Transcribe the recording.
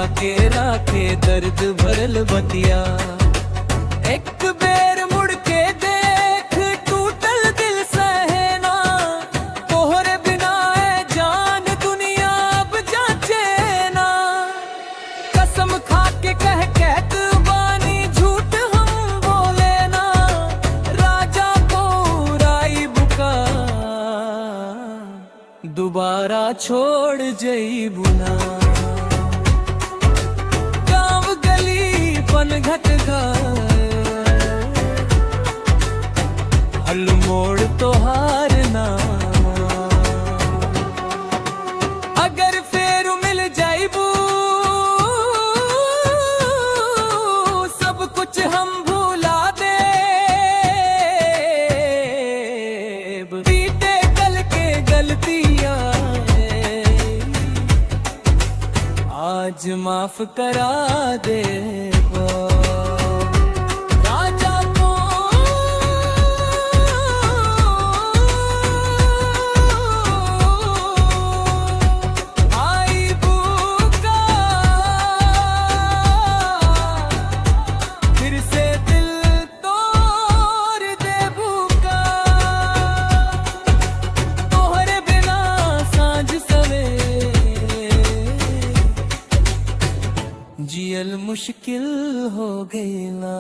छुपा के राखे दर्द भरल बतिया। एक बेर मुड़ के देख टूटल दिल सहना, तोहरे बिना है जान दुनिया अब जाचे ना। कसम खा के कह कहत बानी झूठ हम बोले ना, राजा को राई बुका दोबारा छोड़ जईबू ना। गाँव गली पनघट गए हल मोड़ तो हार ना। अगर फेर मिल जाइबू सब कुछ हम भूला दे। बीते कल के गलतियां आज माफ करा दे। राजा को आई बुका फिर से दिल तोड़ दे बुका। तोहरे बिना सांझ सवेरे जियल मुश्किल हो गई ना।